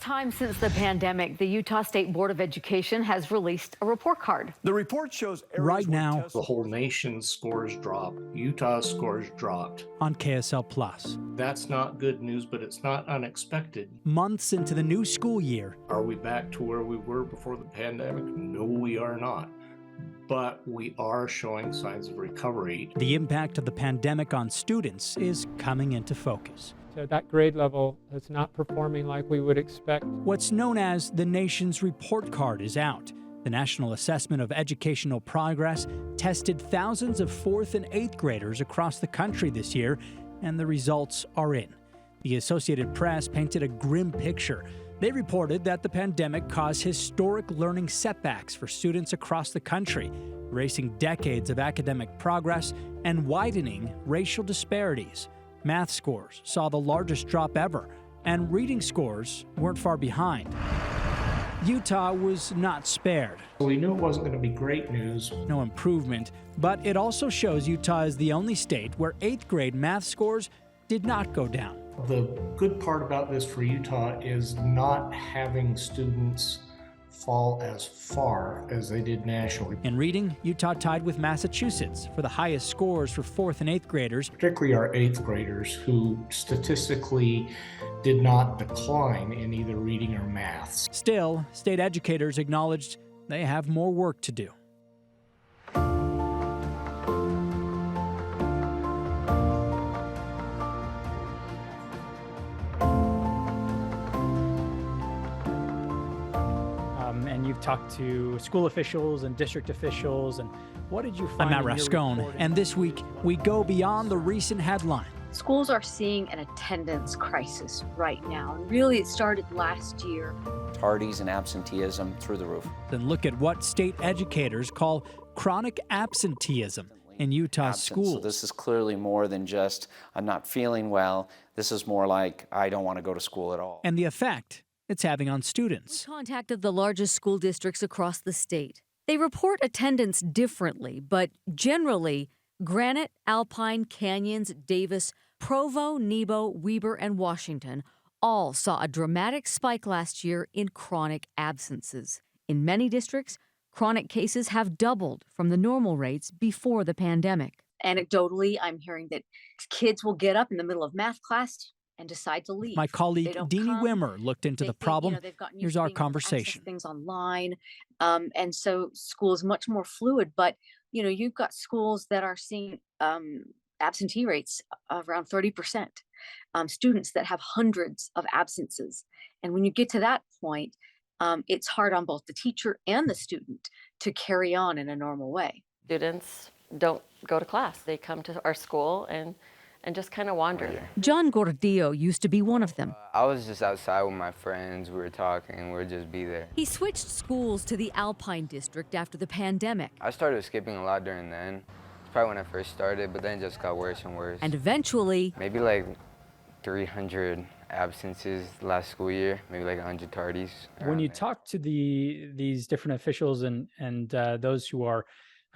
time since the pandemic, the Utah State Board of Education has released a report card. The report shows right now the whole nation's scores dropped. Utah's scores dropped. on KSL Plus. That's not good news, but it's not unexpected. Months into the new school year, Are we back to where we were before the pandemic? No, we are not. But we are showing signs of recovery. the impact of the pandemic on students is coming into focus. So that grade level is not performing like we would expect. What's known as the nation's report card is out. The National Assessment of Educational Progress tested thousands of 4th and 8th graders across the country this year, and the results are in. The Associated Press painted a grim picture. They reported that the pandemic caused historic learning setbacks for students across the country, erasing decades of academic progress and widening racial disparities. Math scores saw the largest drop ever, and reading scores weren't far behind. Utah was not spared. We knew it wasn't going to be great news. No improvement, but it also shows Utah is the only state where 8th grade math scores did not go down. The good part about this for Utah is not having students fall as far as they did nationally. In reading, Utah tied with Massachusetts for the highest scores for 4th and 8th graders. Particularly our 8th graders who statistically did not decline in either reading or maths. Still, state educators acknowledged they have more work to do. And you've talked to school officials and district officials, and what did you find? I'm Matt in your Rascone, reporting? and this week we go beyond the recent headline. Schools are seeing an attendance crisis right now. And really, it started last year. Tardies and absenteeism through the roof. Then look at what state educators call chronic absenteeism in Utah schools. So this is clearly more than just, I'm not feeling well. This is more like, I don't want to go to school at all. And the effect it's having on students. We contacted the largest school districts across the state. They report attendance differently, but generally, Granite, Alpine, Canyons, Davis, Provo, Nebo, Weber, and Washington all saw a dramatic spike last year in chronic absences. In many districts, chronic cases have doubled from the normal rates before the pandemic. Anecdotally, I'm hearing that kids will get up in the middle of math class and decide to leave. My They colleague don't Deanie come. Wimmer looked into They the think, problem. they've gotten used Here's to our being able to access conversation. things online. And so school is much more fluid, but you've got schools that are seeing absentee rates of around 30%, students that have hundreds of absences. And when you get to that point, it's hard on both the teacher and the student to carry on in a normal way. Students don't go to class. They come to our school and just kind of wander. John Gordillo used to be one of them. I was just outside with my friends. We were talking. We would just be there. He switched schools to the Alpine district after the pandemic. I started skipping a lot during then. It's probably when I first started, but then it just got worse and worse. And eventually, Maybe like 300 absences last school year, maybe like 100 tardies. When around you there. talk to these different officials and those who are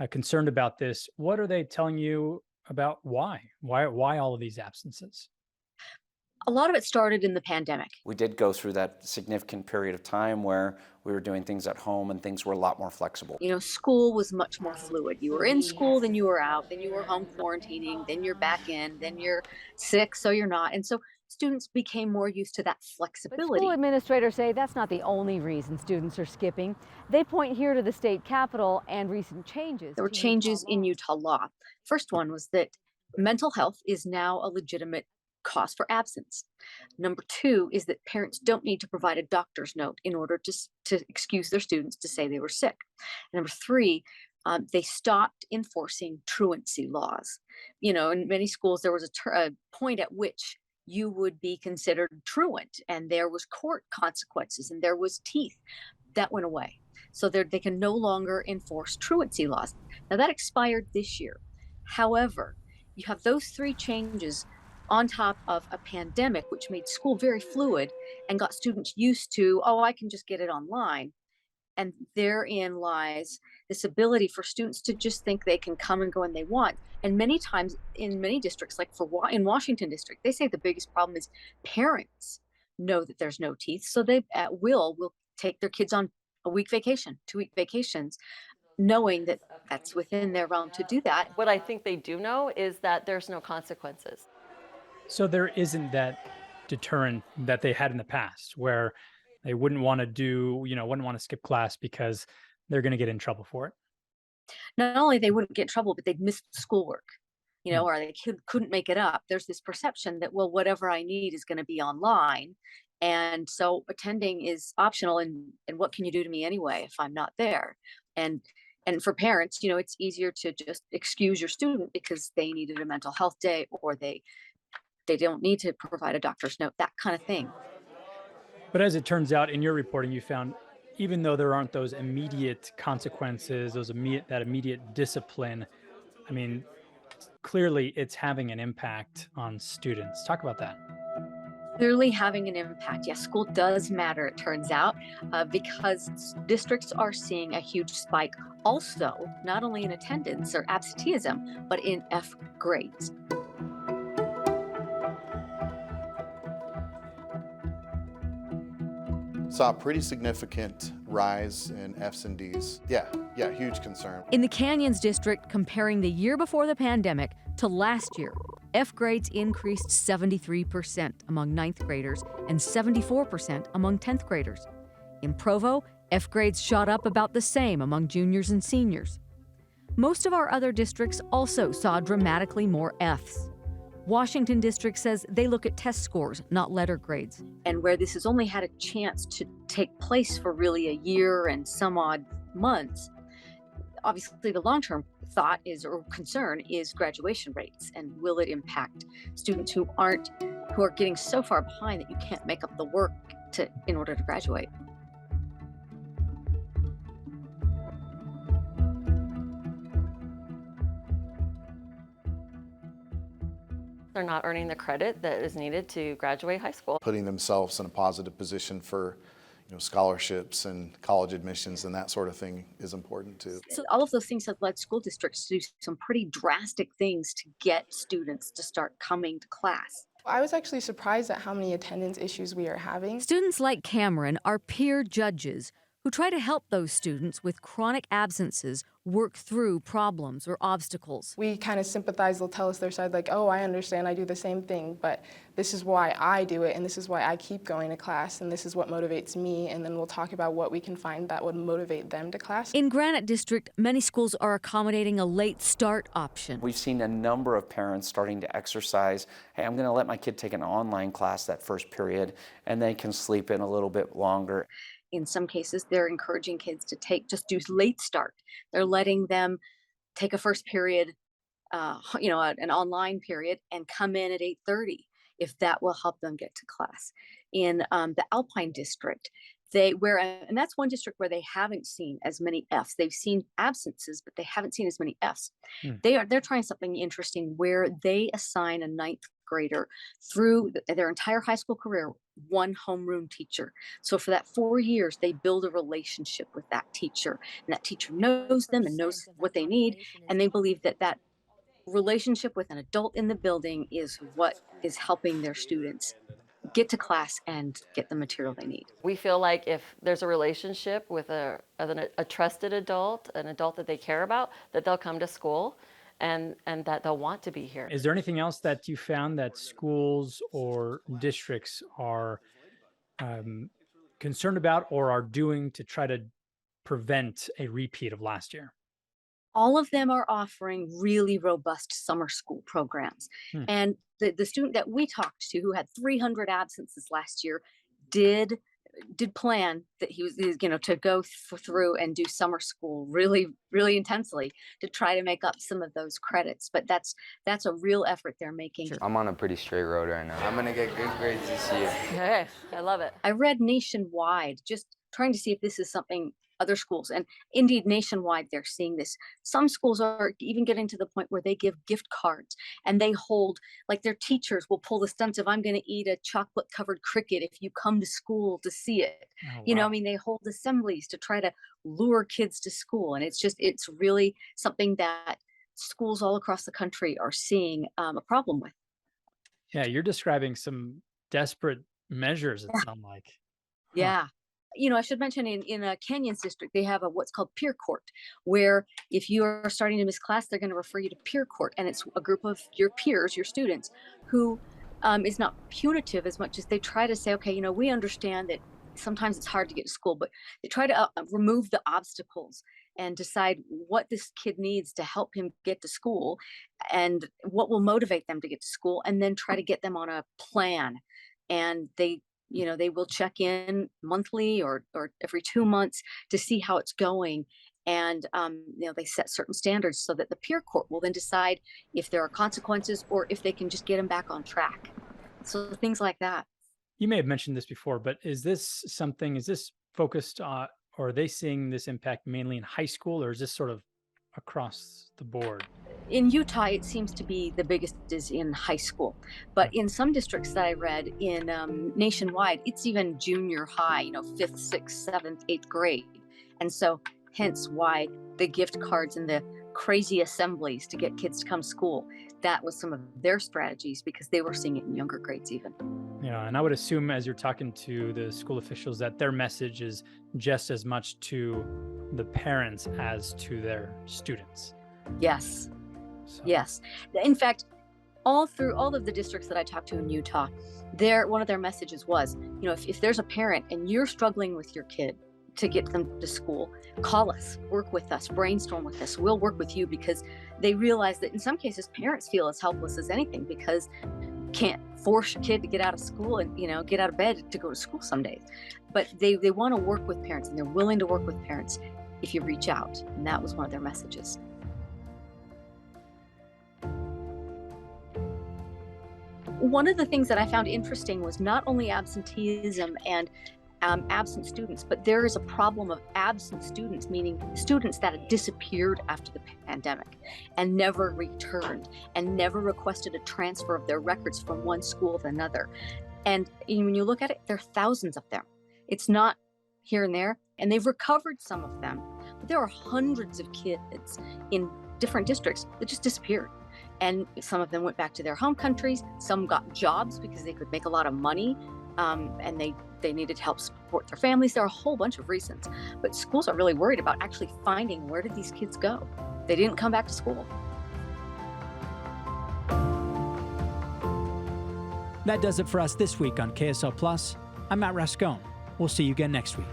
concerned about this, what are they telling you about why all of these absences? A lot of it started in the pandemic. We did go through that significant period of time where we were doing things at home and things were a lot more flexible. School was much more fluid. You were in school, then you were out, then you were home quarantining, then you're back in, then you're sick, so you're not. And so students became more used to that but flexibility. school administrators say that's not the only reason students are skipping. They point here to the state capitol and recent changes. There were to changes Utah in law. Utah law. First one was that mental health is now a legitimate cause for absence. Number two is that parents don't need to provide a doctor's note in order to excuse their students to say they were sick. And number three, they stopped enforcing truancy laws. In many schools, there was a point at which you would be considered truant, and there was court consequences, and there was teeth. That went away. So they can no longer enforce truancy laws. Now, that expired this year. However, you have those three changes on top of a pandemic, which made school very fluid and got students used to, I can just get it online. And therein lies this ability for students to just think they can come and go when they want. And many times in many districts, like in Washington district, they say the biggest problem is parents know that there's no teeth. So they at will take their kids on a week vacation, 2-week vacations, knowing that that's within their realm to do that. What I think they do know is that there's no consequences. So there isn't that deterrent that they had in the past where they wouldn't want to wouldn't want to skip class because they're going to get in trouble for it. Not only they wouldn't get in trouble, but they'd miss schoolwork, Hmm. or they couldn't make it up. There's this perception that, well, whatever I need is going to be online. And so attending is optional. And what can you do to me anyway if I'm not there? And and for parents, it's easier to just excuse your student because they needed a mental health day, or they don't need to provide a doctor's note, that kind of thing. But as it turns out, in your reporting, you found even though there aren't those immediate consequences, that immediate discipline, I mean, clearly it's having an impact on students. Talk about that. Clearly having an impact. Yes, school does matter, it turns out, because districts are seeing a huge spike also, not only in attendance or absenteeism, but in F grades. Saw a pretty significant rise in Fs and Ds. Yeah, huge concern. In the Canyons district, comparing the year before the pandemic to last year, F grades increased 73% among ninth graders and 74% among 10th graders. In Provo, F grades shot up about the same among juniors and seniors. Most of our other districts also saw dramatically more Fs. Washington District says they look at test scores, not letter grades. And where this has only had a chance to take place for really a year and some odd months, obviously the long-term thought is, or concern is, graduation rates, and will it impact students who are getting so far behind that you can't make up the work in order to graduate. They're not earning the credit that is needed to graduate high school. Putting themselves in a positive position for scholarships and college admissions and that sort of thing is important too. So all of those things have led school districts to do some pretty drastic things to get students to start coming to class. I was actually surprised at how many attendance issues we are having. Students like Cameron are peer judges who try to help those students with chronic absences work through problems or obstacles. We kind of sympathize. They'll tell us their side, like, oh, I understand, I do the same thing, but this is why I do it, and this is why I keep going to class, and this is what motivates me, and then we'll talk about what we can find that would motivate them to class. In Granite District, many schools are accommodating a late start option. We've seen a number of parents starting to exercise, hey, I'm going to let my kid take an online class that first period, and they can sleep in a little bit longer. In some cases, they're encouraging kids to just do late start. They're letting them take a first period, an online period, and come in at 8:30 if that will help them get to class. In the Alpine district, and that's one district where they haven't seen as many Fs. They've seen absences, but they haven't seen as many Fs. They're trying something interesting where they assign a ninth grader through their entire high school career one homeroom teacher. So for that 4 years, they build a relationship with that teacher, and that teacher knows them and knows what they need. And they believe that relationship with an adult in the building is what is helping their students get to class and get the material they need. We feel like if there's a relationship with a trusted adult, an adult that they care about, that they'll come to school and that they'll want to be here. Is there anything else that you found that schools or districts are concerned about or are doing to try to prevent a repeat of last year? All of them are offering really robust summer school programs. And the student that we talked to who had 300 absences last year did plan that he was to go through and do summer school really, really intensely to try to make up some of those credits. But that's a real effort they're making. I'm on a pretty straight road right now. I'm gonna get good grades this year. Hey, I love it. I read nationwide, just trying to see if this is something other schools, and indeed nationwide they're seeing this. Some schools are even getting to the point where they give gift cards, and they hold, like, their teachers will pull the stunts of, I'm going to eat a chocolate covered cricket if you come to school to see it. Oh, wow. They hold assemblies to try to lure kids to school, and it's really something that schools all across the country are seeing a problem with. Yeah, you're describing some desperate measures, it sounds like. Huh. Yeah. I should mention in a Canyons district, they have what's called peer court, where if you are starting to miss class, they're going to refer you to peer court. And it's a group of your peers, your students, who is not punitive as much as they try to say, okay, we understand that sometimes it's hard to get to school, but they try to remove the obstacles and decide what this kid needs to help him get to school and what will motivate them to get to school, and then try to get them on a plan. And they will check in monthly or every 2 months to see how it's going. And, they set certain standards so that the peer court will then decide if there are consequences or if they can just get them back on track. So things like that. You may have mentioned this before, but is this focused on, or are they seeing this impact mainly in high school, or is this sort of across the board? In Utah, it seems to be the biggest is in high school, but in some districts that I read in nationwide, it's even junior high, 5th, 6th, 7th, 8th grade. And so hence why the gift cards and the crazy assemblies to get kids to come to school, that was some of their strategies because they were seeing it in younger grades even. Yeah, and I would assume as you're talking to the school officials that their message is just as much to the parents as to their students. Yes. So, Yes. In fact, all through all of the districts that I talked to in Utah, one of their messages was, if there's a parent and you're struggling with your kid to get them to school, call us, work with us, brainstorm with us. We'll work with you, because they realize that in some cases parents feel as helpless as anything because can't force your kid to get out of school and get out of bed to go to school some days. But they want to work with parents, and they're willing to work with parents if you reach out. And that was one of their messages. One of the things that I found interesting was not only absenteeism and absent students, but there is a problem of absent students, meaning students that had disappeared after the pandemic and never returned and never requested a transfer of their records from one school to another. And when you look at it, there are thousands of them. It's not here and there, and they've recovered some of them. But there are hundreds of kids in different districts that just disappeared. And some of them went back to their home countries. Some got jobs because they could make a lot of money, and they needed help support their families. There are a whole bunch of reasons. But schools are really worried about actually finding, where did these kids go? They didn't come back to school. That does it for us this week on KSL Plus. I'm Matt Rascone. We'll see you again next week.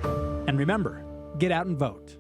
And remember, get out and vote.